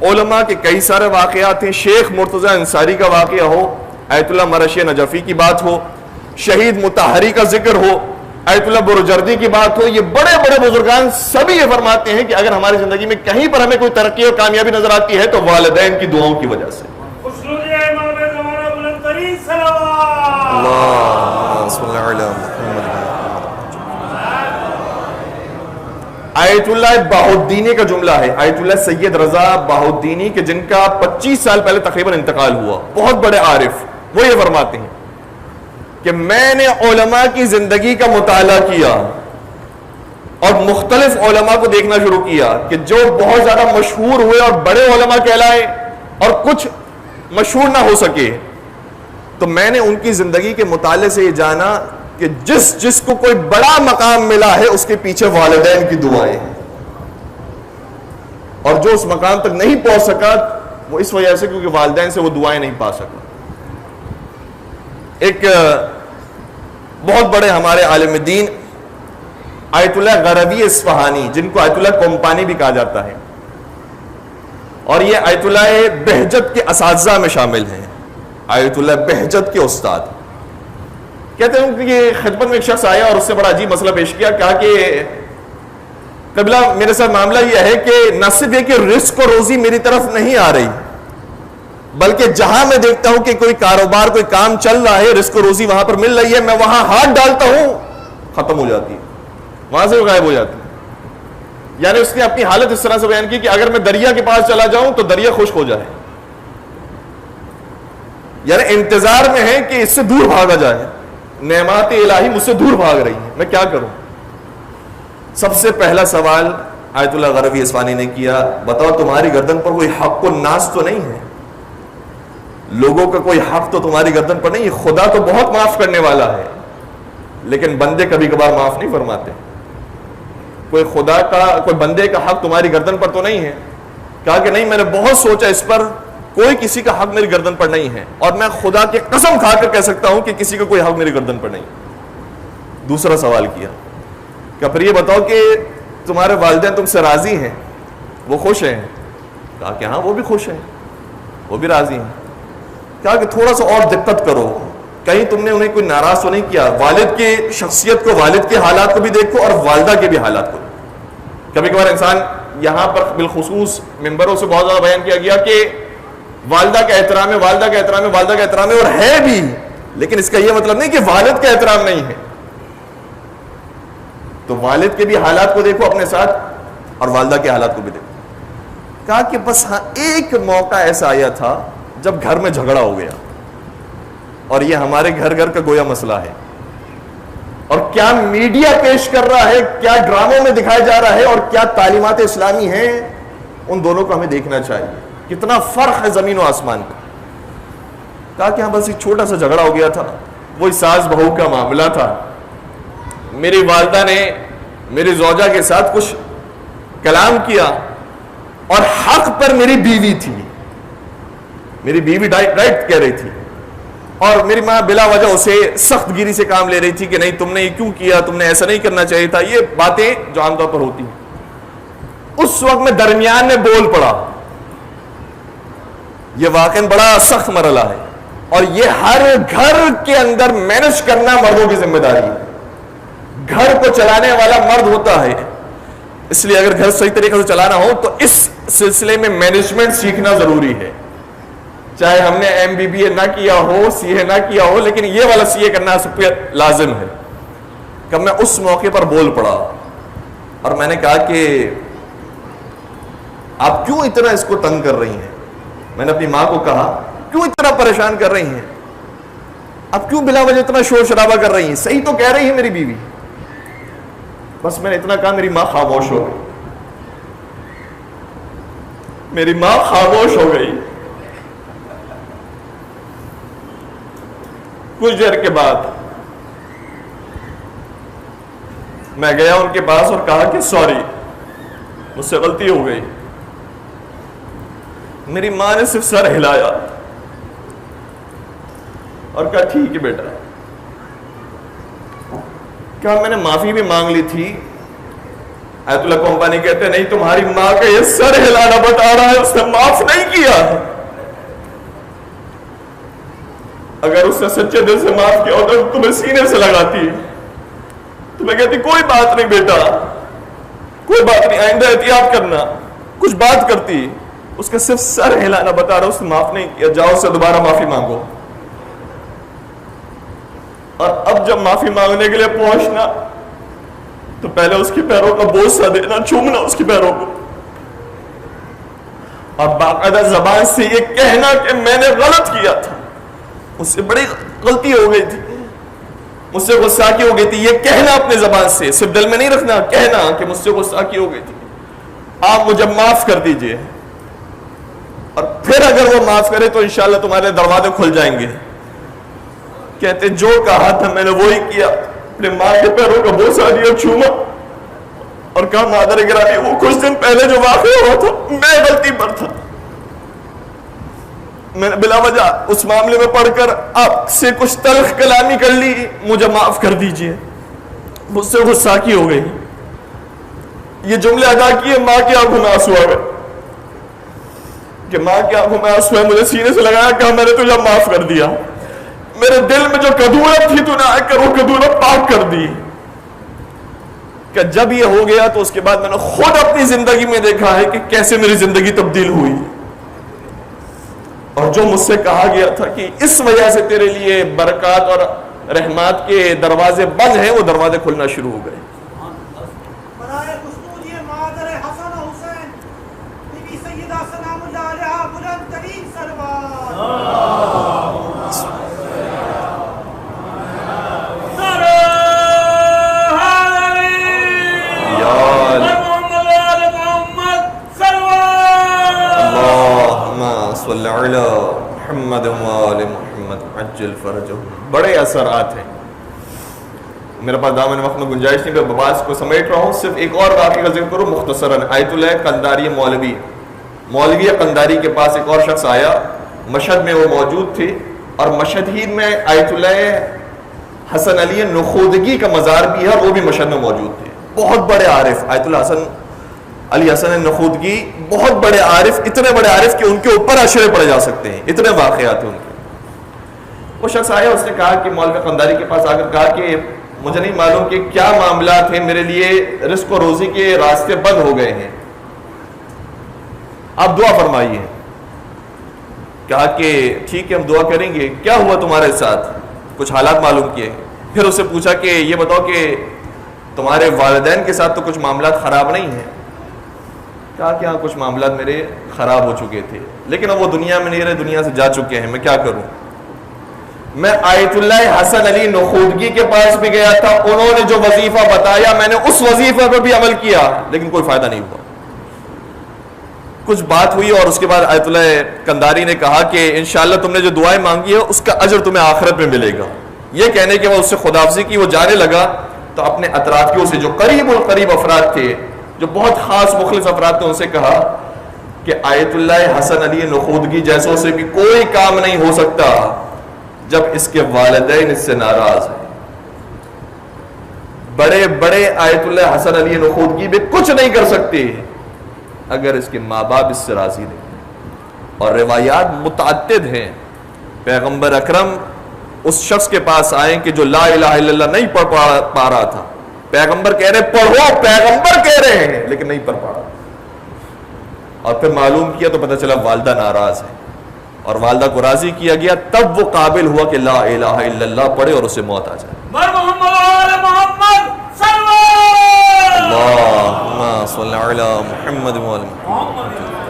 علماء کے کئی سارے واقعات ہیں. شیخ مرتضی انصاری کا واقعہ ہو, آیت اللہ مرشی نجفی کی بات ہو, شہید مطہری کا ذکر ہو, آیت اللہ برجردی کی بات ہو, یہ بڑے بڑے بزرگان سبھی یہ فرماتے ہیں کہ اگر ہماری زندگی میں کہیں پر ہمیں کوئی ترقی اور کامیابی نظر آتی ہے تو والدین کی دعاؤں کی وجہ سے. آیت اللہ بہاؤالدینی کا جملہ ہے, آیت اللہ سید رضا بہاؤالدینی کے جن کا 25 سال پہلے تقریباً انتقال ہوا, بہت بڑے عارف, وہ یہ فرماتے ہیں کہ میں نے علماء کی زندگی کا مطالعہ کیا اور مختلف علماء کو دیکھنا شروع کیا کہ جو بہت زیادہ مشہور ہوئے اور بڑے علماء کہلائے اور کچھ مشہور نہ ہو سکے, تو میں نے ان کی زندگی کے مطالعے سے یہ جانا کہ جس کو کوئی بڑا مقام ملا ہے اس کے پیچھے والدین کی دعائیں ہیں, اور جو اس مقام تک نہیں پہنچ سکا وہ اس وجہ سے کیونکہ والدین سے وہ دعائیں نہیں پا سکا. ایک بہت بڑے ہمارے عالم دین آیت اللہ غربی اصفہانی, جن کو آیت اللہ کمپانی بھی کہا جاتا ہے, اور یہ آیت اللہ بہجت کے اساتذہ میں شامل ہیں, آیت اللہ بہجت کے استاد. کہتے ہیں کہ یہ خدمت میں ایک شخص آیا اور اس سے بڑا عجیب مسئلہ پیش کیا. کہا کہ قبلہ میرے ساتھ معاملہ یہ ہے کہ نہ صرف یہ کہ رزق و روزی میری طرف نہیں آ رہی, بلکہ جہاں میں دیکھتا ہوں کہ کوئی کاروبار کوئی کام چل رہا ہے, رزق و روزی وہاں پر مل رہی ہے, میں وہاں ہاتھ ڈالتا ہوں ختم ہو جاتی ہے, وہاں سے غائب ہو جاتی ہے. یعنی اس نے اپنی حالت اس طرح سے بیان کی کہ اگر میں دریا کے پاس چلا جاؤں تو دریا خشک ہو جائے, یعنی انتظار میں ہے کہ اس سے دور بھاگا جائے, نعمات الہی مجھ سے دور بھاگ رہی ہیں, میں کیا کروں. سب سے پہلا سوال آیت اللہ غربی اصفہانی نے کیا, بتاؤ تمہاری گردن پر کوئی حق و ناز تو نہیں ہے, لوگوں کا کوئی حق تو تمہاری گردن پر نہیں ہے. خدا تو بہت معاف کرنے والا ہے, لیکن بندے کبھی کبھار معاف نہیں فرماتے. کوئی خدا کا کوئی بندے کا حق تمہاری گردن پر تو نہیں ہے. کہا کہ نہیں, میں نے بہت سوچا اس پر, کوئی کسی کا حق میری گردن پر نہیں ہے, اور میں خدا کی قسم کھا کر کہہ سکتا ہوں کہ کسی کا کوئی حق میری گردن پر نہیں. دوسرا سوال کیا کہ پھر یہ بتاؤ کہ تمہارے والدین تم سے راضی ہیں, وہ خوش ہیں. کہا کہ ہاں وہ بھی خوش ہیں, وہ بھی راضی ہیں. کہا کہ تھوڑا سا اور دقت کرو, کہیں تم نے انہیں کوئی ناراض تو نہیں کیا. والد کی شخصیت کو, والد کے حالات کو بھی دیکھو اور والدہ کے بھی حالات کو. کبھی کبھار انسان, یہاں پر بالخصوص ممبروں سے بہت زیادہ بیان کیا گیا کہ والدہ کا احترام ہے, والدہ کا احترام ہے, والدہ کا احترام ہے, اور ہے بھی, لیکن اس کا یہ مطلب نہیں کہ والد کا احترام نہیں ہے. تو والد کے بھی حالات کو دیکھو اپنے ساتھ اور والدہ کے حالات کو بھی دیکھو. کہا کہ بس ہاں ایک موقع ایسا آیا تھا جب گھر میں جھگڑا ہو گیا, اور یہ ہمارے گھر گھر کا گویا مسئلہ ہے, اور کیا میڈیا پیش کر رہا ہے, کیا ڈراموں میں دکھایا جا رہا ہے, اور کیا تعلیمات اسلامی ہیں, ان دونوں کو ہمیں دیکھنا چاہیے. کتنا فرق ہے زمین و آسمان کا. کہا کہ ہاں بس ایک چھوٹا سا جھگڑا ہو گیا تھا, وہی ساس بہو کا معاملہ تھا. میری والدہ نے میری زوجہ کے ساتھ کچھ کلام کیا, اور حق پر میری بیوی تھی, میری بیوی رائٹ کہہ رہی تھی, اور میری ماں بلا وجہ اسے سخت گیری سے کام لے رہی تھی کہ نہیں تم نے یہ کیوں کیا, تم نے ایسا نہیں کرنا چاہیے تھا. یہ باتیں جو عام طور پر ہوتی ہیں. اس وقت میں درمیان میں بول پڑا. یہ واقعاً بڑا سخت مرحلہ ہے, اور یہ ہر گھر کے اندر مینج کرنا مردوں کی ذمہ داری ہے. گھر کو چلانے والا مرد ہوتا ہے, اس لیے اگر گھر صحیح طریقے سے چلانا ہو تو اس سلسلے میں مینجمنٹ سیکھنا ضروری ہے. چاہے ہم نے MBBA نہ کیا ہو, CA نہ کیا ہو, لیکن یہ والا CA کرنا سب پہ لازم ہے. کہ میں اس موقع پر بول پڑا, اور میں نے کہا کہ آپ کیوں اتنا اس کو تنگ کر رہی ہیں. میں نے اپنی ماں کو کہا کیوں اتنا پریشان کر رہی ہیں, آپ کیوں بلا وجہ اتنا شور شرابہ کر رہی ہیں, صحیح تو کہہ رہی ہے میری بیوی. بس میں نے اتنا کہا, میری ماں خاموش ہو گئی. میری ماں خاموش ہو گئی. کچھ دیر کے بعد میں گیا ان کے پاس اور کہا کہ سوری, مجھ سے غلطی ہو گئی. میری ماں نے صرف سر ہلایا اور کہا ٹھیک ہے بیٹا. کہا میں نے معافی بھی مانگ لی تھی, آیت اللہ کمپانی کہتے ہیں نہیں، تمہاری ماں کا یہ سر ہلانا بتا رہا ہے، اس نے معاف نہیں کیا. اگر اس نے سچے دل سے معاف کیا ہوتا تو تمہیں سینے سے لگاتی، تمہیں کہتی کوئی بات نہیں بیٹا، کوئی بات نہیں، آئندہ احتیاط کرنا. کچھ بات کرتی، اس کا صرف سر ہلانا بتا رہا، اس نے معاف نہیں کیا، جاؤ سے دوبارہ معافی مانگو. اور اب جب معافی مانگنے کے لیے پہنچنا تو پہلے اس کے پیروں کا بوسہ دینا، چومنا اس کے پیروں کو، اور باقاعدہ زبان سے یہ کہنا کہ میں نے غلط کیا تھا، مجھ سے بڑی غلطی ہو گئی تھی، مجھ سے غصہ کی ہو گئی تھی. یہ کہنا اپنے زبان سے، صرف دل میں نہیں رکھنا، کہنا کہ مجھ سے غصہ کی ہو گئی تھی، آپ مجھے معاف کر دیجئے. اور پھر اگر وہ معاف کرے تو انشاءاللہ تمہارے دروازے کھل جائیں گے. کہتے جو کہا تھا میں نے وہی کیا، اپنے ماں کے پیروں کا بوسہ دیا، چوما اور کہا مادر گرامی وہ کچھ دن پہلے جو واقعہ ہوا تھا میں غلطی پر تھا، میں نے بلا وجہ اس معاملے میں پڑھ کر آپ سے کچھ تلخ کلامی کر لی، مجھے معاف کر دیجئے، مجھ سے غصہ کی ہو گئی. یہ جملے ادا کیے، ماں کی آنکھوں میں آنسو آ گئے کہ ماں کی آنکھوں میں آنسو ہے. مجھے سینے سے لگایا، کہا میں نے تجھے معاف کر دیا، میرے دل میں جو کدورت تھی تو نے آ کر وہ کدورت پاک کر دی. کہ جب یہ ہو گیا تو اس کے بعد میں نے خود اپنی زندگی میں دیکھا ہے کہ کیسے میری زندگی تبدیل ہوئی، اور جو مجھ سے کہا گیا تھا کہ اس وجہ سے تیرے لیے برکات اور رحمات کے دروازے بند ہیں، وہ دروازے کھلنا شروع ہو گئے. محمد وآل محمد عجل فرجہم. بڑے اثرات ہیں. میرے پاس دامن وقت میں گنجائش نہیں، میں بباس کو سمیٹ رہا ہوں. صرف ایک اور واقعے کا ذکر کروں مختصراً. آیت اللہ قنداری مولوی قنداری کے پاس ایک اور شخص آیا، مشہد میں وہ موجود تھے، اور مشہد ہی میں آیت اللہ حسن علی نخودگی کا مزار بھی ہے، اور وہ بھی مشہد میں موجود تھے. بہت بڑے عارف آیت اللہ علی حسن نخودگی، بہت بڑے عارف، اتنے بڑے عارف کہ ان کے اوپر اشرے پڑے جا سکتے ہیں، اتنے واقعات ہیں ان کے. وہ شخص آیا، اس نے کہا کہ مولوی قنداری کے پاس آ کر کہا کہ مجھے نہیں معلوم کہ کیا معاملات ہیں، میرے لیے رزق و روزی کے راستے بند ہو گئے ہیں، آپ دعا فرمائیے. کہا کہ ٹھیک ہے ہم دعا کریں گے. کیا ہوا تمہارے ساتھ؟ کچھ حالات معلوم کیے. پھر اس سے پوچھا کہ یہ بتاؤ کہ تمہارے والدین کے ساتھ تو کچھ معاملات خراب نہیں ہیں؟ کہا کہ ہاں کچھ معاملات میرے خراب ہو چکے تھے، لیکن اب وہ دنیا میں نہیں رہے، دنیا سے جا چکے ہیں، میں کیا کروں؟ میں آیت اللہ حسن علی نخودگی کے پاس بھی گیا تھا، انہوں نے جو وظیفہ بتایا میں نے اس وظیفے پر بھی عمل کیا، لیکن کوئی فائدہ نہیں ہوا. کچھ بات ہوئی اور اس کے بعد آیت اللہ قنداری نے کہا کہ انشاءاللہ تم نے جو دعائیں مانگی ہے اس کا اجر تمہیں آخرت میں ملے گا. یہ کہنے کے بعد اس سے خداحافظی کی، وہ جانے لگا تو اپنے اطرافیوں سے جو قریب القریب افراد تھے، جو بہت خاص مخلص افراد تھے، ان سے کہا کہ آیت اللہ حسن علی نخودگی جیسوں سے بھی کوئی کام نہیں ہو سکتا جب اس کے والدین اس سے ناراض ہیں. بڑے بڑے آیت اللہ حسن علی نخودگی بھی کچھ نہیں کر سکتے اگر اس کے ماں باپ اس سے راضی نہیں. اور روایات متعدد ہیں. پیغمبر اکرم اس شخص کے پاس آئے کہ جو لا الہ الا اللہ نہیں پڑھ پا رہا تھا. پیغمبر کہہ رہے پڑھو، پیغمبر کہہ رہے ہیں، لیکن نہیں پڑھ پا رہا. اور پھر معلوم کیا تو پتہ چلا والدہ ناراض ہے، اور والدہ کو راضی کیا گیا، تب وہ قابل ہوا کہ لا الہ الا اللہ پڑھے اور اسے موت آ جائے. اللہم صلی علی محمد و آل محمد.